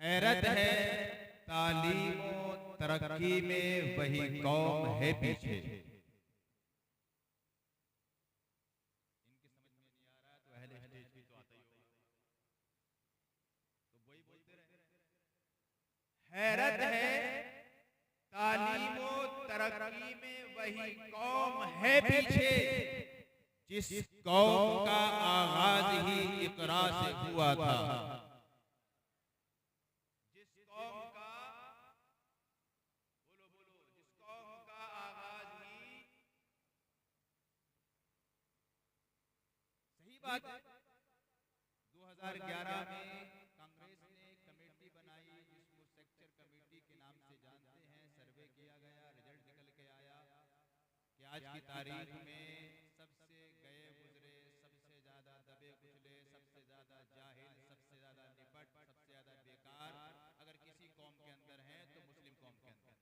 हैरत है तालीम और तरक्की में वही कौम है पीछे। इनकी समझ में नहीं आ रहा तो अहले स्टेज की तो आता ही होगा, तो वही बोलते रहे। हैरत है तालीम और तरक्की में वही कौम है पीछे, जिस कौम का आगाज ही इकरा से हुआ था। बात 2011 में कांग्रेस ने कमेटी बनाई जिसको सेक्टर कमेटी के नाम से जानते हैं। सर्वे किया गया, रिजल्ट निकल के आया कि आज की तारीख में सबसे गए गुजरे, सबसे ज्यादा दबे कुचले, सबसे ज्यादा जाहिल, सबसे ज्यादा निपट, सबसे ज्यादा बेकार अगर किसी कौम के अंदर है तो मुस्लिम कौम के अंदर।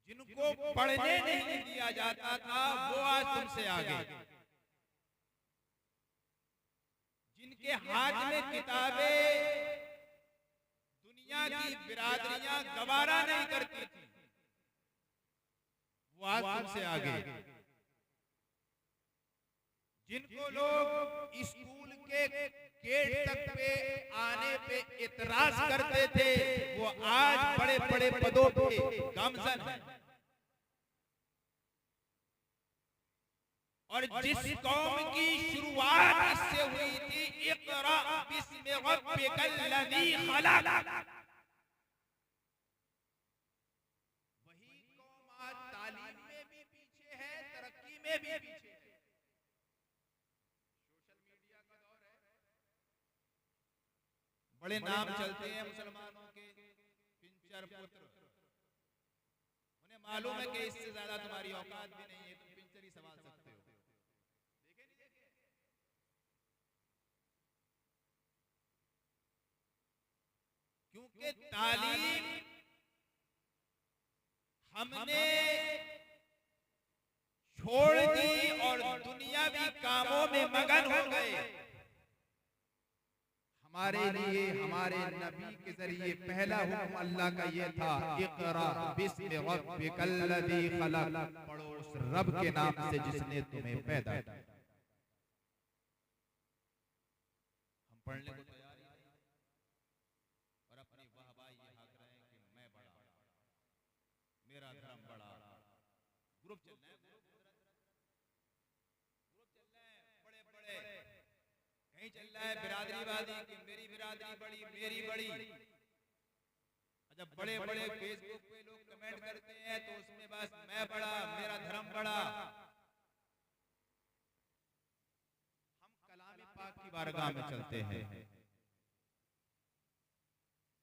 जिनको पढ़ने नहीं दिया जाता था वो आज तुमसे आगे, जिनके हाथ में किताबें दुनिया की बिरादरियां गवारा नहीं करती थी वो आज तुमसे आगे। जिनको लोग स्कूल के गेट तक पे आने पे इतराज करते थे वो आज बड़े बड़े पदों पे गामजन है। और जिस कौम की शुरुआत इससे हुई थी, इक़रा बिस्मि रब्बिकल लज़ी खलक़, वही कौम आज तालीम में भी पीछे है, तरक्की में भी पीछे है। सोशल मीडिया का दौर है, बड़े नाम चलते हैं मुसलमानों के, पिंचर पुत्र। उन्हें मालूम है कि इससे ज्यादा तुम्हारी औकात भी नहीं है, तुम पिंचर ही संभाल सकते हो। क्योंकि तालीम हमने छोड़ दी और दुनियावी कामों में मगन हो गए। हमारे लिए हमारे नबी के जरिए पहला हुक्म अल्लाह का ये था, इक़रा बिस्मि रब्बिकल लज़ी खलक़, पढ़ो उस रब के नाम से जिसने तुम्हें पैदा किया। हम पढ़ने को तैयार हैं और अपनी वाहवाही ये हाक रहे हैं कि मैं बड़ा, मेरा धर्म बड़ा। ग्रुप चल रहे हैं, ग्रुप चल रहे हैं बड़े बड़े, कहीं चल रहा है बिरादरीवादी कि मेरी बिरादरी बड़ी, मेरी बड़ी। जब बड़े बड़े फेसबुक पे लोग कमेंट करते हैं तो उसमें बस मैं बड़ा, मेरा धर्म बड़ा। हम कलाम पाक की बारगाह में चलते हैं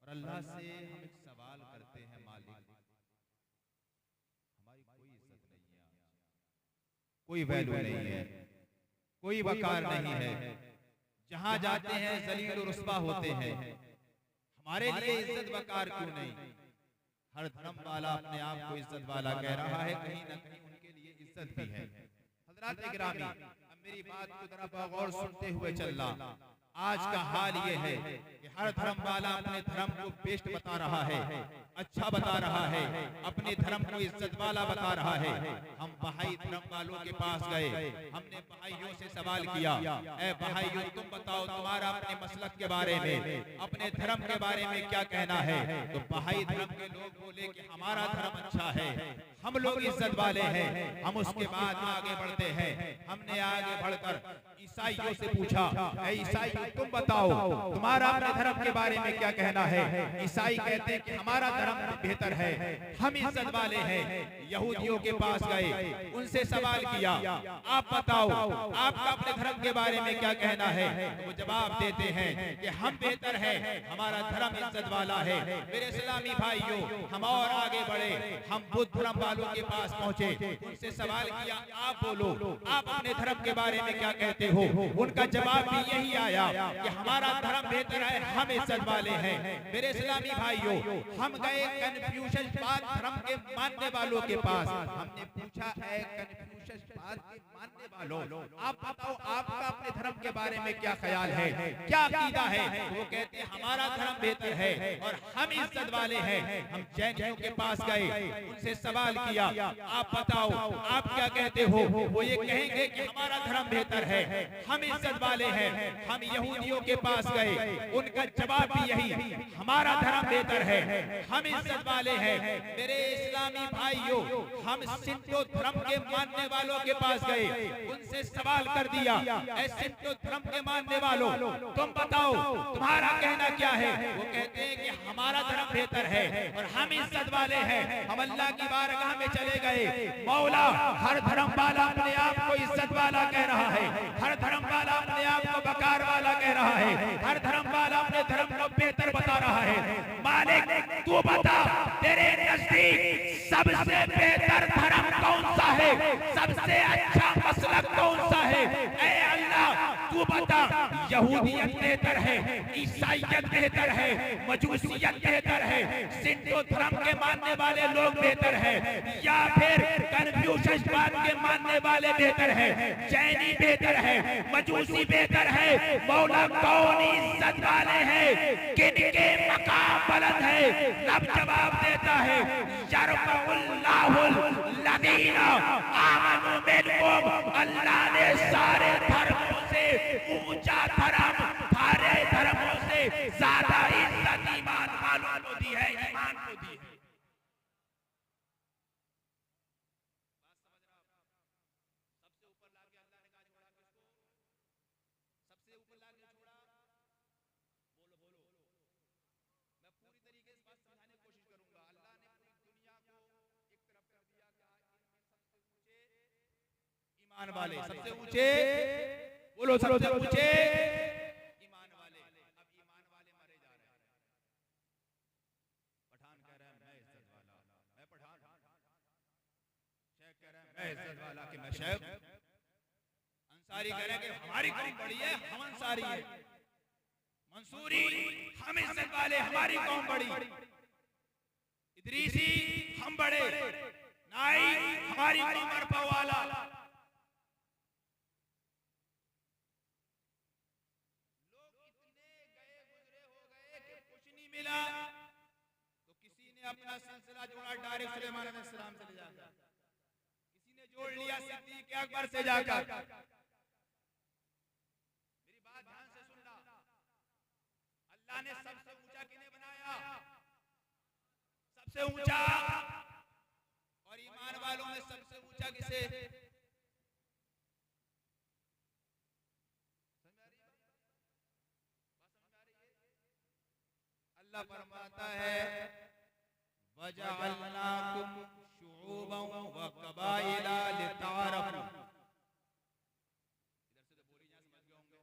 और अल्लाह से हम एक सवाल करते हैं, मालिक हमारी कोई इज्जत नहीं है, कोई वैल्यू नहीं है, कोई वकार नहीं है। जहां जाते हैं जलील और रुस्वा होते हैं, हमारे लिए इज्जत वकार क्यों नहीं? हर धर्म वाला अपने आप को इज्जत वाला कह रहा है, कहीं ना कहीं उनके लिए इज्जत भी है। हज़रात गिरामी, अब मेरी बात को जरा बगौर सुनते हुए चलना। आज का हाल ये है कि हर धर्म वाला अपने धर्म को बेस्ट बता रहा है, अच्छा बता रहा है, अपने धर्म को इज्जत वाला बता रहा है। हम बहाई धर्म वालों के पास गए, हमने बहाइयों से सवाल किया, ए बहाइयों तुम बताओ तुम्हारा अपने मसलक के बारे में, अपने धर्म के बारे में क्या कहना है? तो बहाई धर्म के लोग बोले कि हमारा धर्म अच्छा है, हम लोग इज्जत वाले हैं। हम उसके बाद आगे बढ़ते हैं, हमने आगे बढ़कर ईसाइयों से पूछा, ए ईसाई तुम बताओ तुम्हारा अपने धर्म के बारे में क्या कहना है? ईसाई कहते हैं कि हमारा धर्म बेहतर है, हम इज्जत वाले हैं। यहूदियों के पास गए, उनसे सवाल किया, आप बताओ आपका अपने धर्म के बारे में क्या कहना है? तो वो जवाब देते हैं कि हम बेहतर है, हमारा धर्म इज्जत वाला है। मेरे इस्लामी भाइयों, हम और आगे बढ़े, हम बुद्ध धर्म वालों के पास पहुंचे, उनसे सवाल किया, आप बोलो आप अपने धर्म के बारे में क्या कहते हो? उनका जवाब भी यही आया कि हमारा धर्म बेहतर है, हम इज्जत वाले हैं। मेरे इस्लामी भाइयों, हम गए कन्फ्यूशस धर्म के मानने वालों के पास, हमने पूछा है कन्फ्यूशस के मानने वालों, आप बताओ आपका अपने अपने धर्म के बारे में क्या ख्याल है, क्या अकीदा है। तो वो कहते हैं हमारा धर्म बेहतर है और हम इज्जत वाले हैं। हम जैनियों के पास गए, उनसे सवाल किया, आप बताओ आप क्या कहते हो। वो ये कहेंगे कि हमारा धर्म बेहतर है, हम इज्जत वाले हैं। हम यहूदियों के पास गए, उनका जवाब भी यही, हमारा धर्म बेहतर है, हम इज्जत वाले हैं। मेरे इस्लामी भाइयों, हम सिंधो धर्म के मानने वालों के पास गए, उनसे सवाल कर दिया, ऐ सिंधो धर्म के मानने वालों, तुम बताओ तुम्हारा कहना क्या है। वो कहते हैं कि हमारा धर्म बेहतर है और हम इज्जत वाले हैं। हम अल्लाह की बारगाह में चले गए, मौला हर धर्म वाला अपने आप को इज्जत वाला कह रहा है, हर धर्म वाला अपने आप को बकार वाला कह रहा है, हर धर्म वाला अपने धर्म को बेहतर बता रहा है। मालिक तू बता, तेरे नजदीक सबसे बेहतर धर्म कौन सा है, सबसे अच्छा मसलक कौन सा है। ऐ अल्लाह तू बता, यहूदियत बेहतर है, ईसाईयत बेहतर है, मजूसियत बेहतर है, सिंधो धर्म के मानने वाले लोग बेहतर है, या फिर कन्फ्यूशसवाद के मानने वाले बेहतर है, जैनी बेहतर है, मजूसी बेहतर है। मौला कौन इज्जत वाले हैं, किनके मकाम बुलंद है। अब जवाब देता है, यरफउल्लाहुल लदीना आमनू मिनकुम, अल्लाह ने सारे धर्मों से ऊंचा धर्म, सारे धर्मों से ज्यादा इज्जत ईमान वालों को दी है, ईमान को दी है। सबसे ऊपर लाके अल्लाह ने कहा छोड़ा किसको, सबसे ऊपर लाके छोड़ा। बोलो बोलो, मैं पूरी तरीके से बात समझाने की कोशिश करूंगा। अल्लाह ने पूरी दुनिया को एक तरफ कर दिया, कहा इनमें सबसे ऊंचे ईमान वाले, सबसे ऊंचे बोलो, सबसे ऊंचे ईमान वाले। अब ईमान वाले मरे जा रहे हैं। पठान कह रहा है मैं इज्जत वाला, मैं पठान। शेख कह रहा है मैं इज्जत वाला कि मैं शेख। अंसारी कह रहे हैं कि हमारी कौम बड़ी है, हम अंसारी है। मंसूरी हम इज्जत वाले, हमारी कौम बड़ी। इदरीसी हम बड़े, नाई हमारी कौम अरफा वाला। मिला तो किसी ने अपना सिलसिला जोड़ा डायरेक्ट सुलेमान अलैहिस्सलाम से ले जाकर, किसी ने जोड़ लिया सिद्दीक अकबर से जाकर। मेरी बात ध्यान से सुनना, अल्लाह ने सबसे ऊंचा किन्हें बनाया, सबसे ऊंचा, और ईमान वालों में सबसे ऊंचा किसे। अल्लाह फरमाता है वजअलनाकुम शुऊबन व कबाइला लितारफू। इधर से तो बोली यहाँ समझ गए होंगे,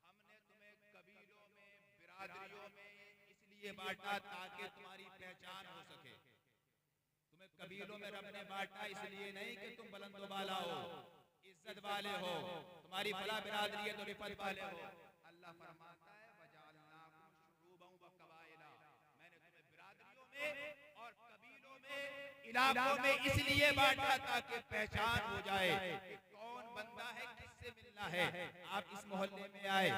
हमने तुम्हें कबीलों में, बिरादरियों में इसलिए बांटा ताकि तुम्हारी पहचान हो सके। तुम्हें कबीलों में रब ने बांटा इसलिए नहीं कि तुम बुलंद वाला हो, इज्जत वाले हो, तुम्हारी फला बिरादरी है तो रिफत वाले हो। अल्लाह फरमाता है और कबीलों में, इलाकों में इसलिए बांटा ताकि पहचान हो जाए कि कौन बंदा है, किससे मिलना है। आप इस मोहल्ले में आए,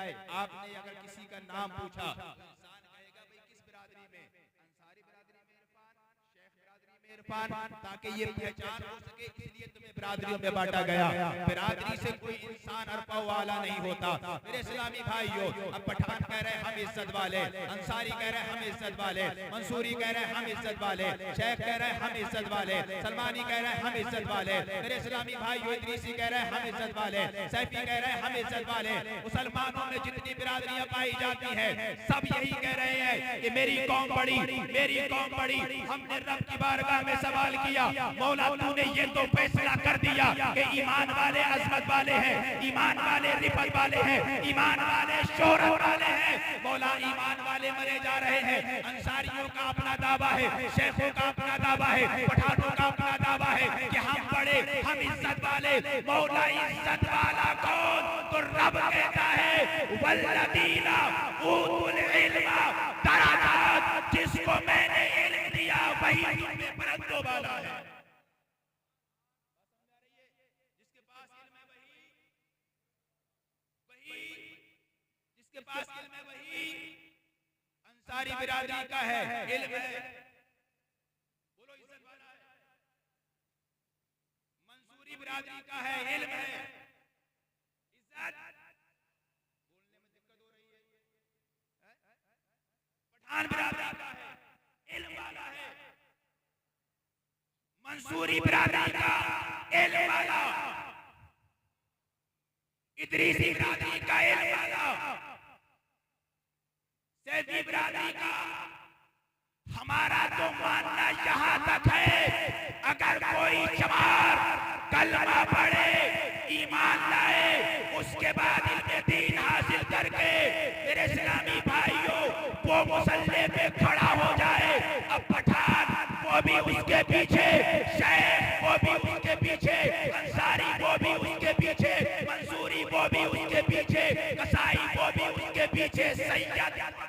आपने अगर किसी का नाम पूछा, इंसान कहेगा भाई किस बिरादरी में, अंसारी बिरादरी में इरफान, शेख बिरादरी में इरफान, ताकि ये पहचान हो सके, इसलिए तुम्हें बिरादरियों में बांटा गया। बिरादरी से कोई इंसान अरफा वाला नहीं होता। मेरे इस्लामी भाइयों, अब पठान कह रहे हैं हम इज्जत वाले, अंसारी कह रहे हैं हम इज्जत वाले, मंसूरी कह रहे हैं हम इज्जत वाले, शेख कह रहे हैं हम इज्जत वाले, सलमानी कह रहे हैं हम इज्जत वाले। मेरे इस्लामी भाइयों, इदरीसी कह रहे हैं हम इज्जत वाले, सैफी कह रहे हैं हम इज्जत वाले। मुसलमानों में जितनी बिरादरियां पाई जाती हैं सब यही कह रहे हैं कि मेरी कौम बड़ी, मेरी कौम बड़ी। हमने रब की बारगाह में सवाल किया, मौला तूने ये तो फैसला कर दिया कि ईमान वाले अजमत वाले हैं, ईमान वाले रिफत वाले हैं, ईमान वाले शोहरत वाले हैं। मौला ईमान वाले मरे जा रहे हैं। अंसारियों का अपना दावा है, शेखों का अपना दावा है, पठानों का अपना दावा है कि हम बड़े, हम इज्जत वाले। मौला इज्जत वाला कौन? तो रब कहता है वल्लदीना ऊतुल इल्मा दराजात, जिसको मैंने इल्म दिया वही तुम्हें बुलंदों वाला है। जिसके पास इल्म है वही जिसके पास इल्म है वही अंसारी बिरादरी का है, इल्म है। बोलो इज्जत वाला है। मंसूरी बिरादरी का है, इल्म है, इज्जत। बोलने में दिक्कत हो रही है। पठान बिरादरी का है, इल्म वाला है। मंसूरी बिरादरी का इल्म वाला, इदरीसी बिरादरी का इल्म वाला, सैदी बिरादरी का। हमारा तो मानना यहाँ तक है, अगर कोई चमार कलमा पढ़े, ईमान लाए, उसके बाद इल्मे दीन हासिल करके मेरे इस्लामी भाइयों वो मुसल्ले पे खड़ा हो जाए। अब पठान वो भी उसके पीछे, शेख वो भी उसके पीछे, अंसारी वो भी उसके पीछे, मंसूरी वो भी उसके पीछे, कसाई वो भी उसके पीछे, सैयद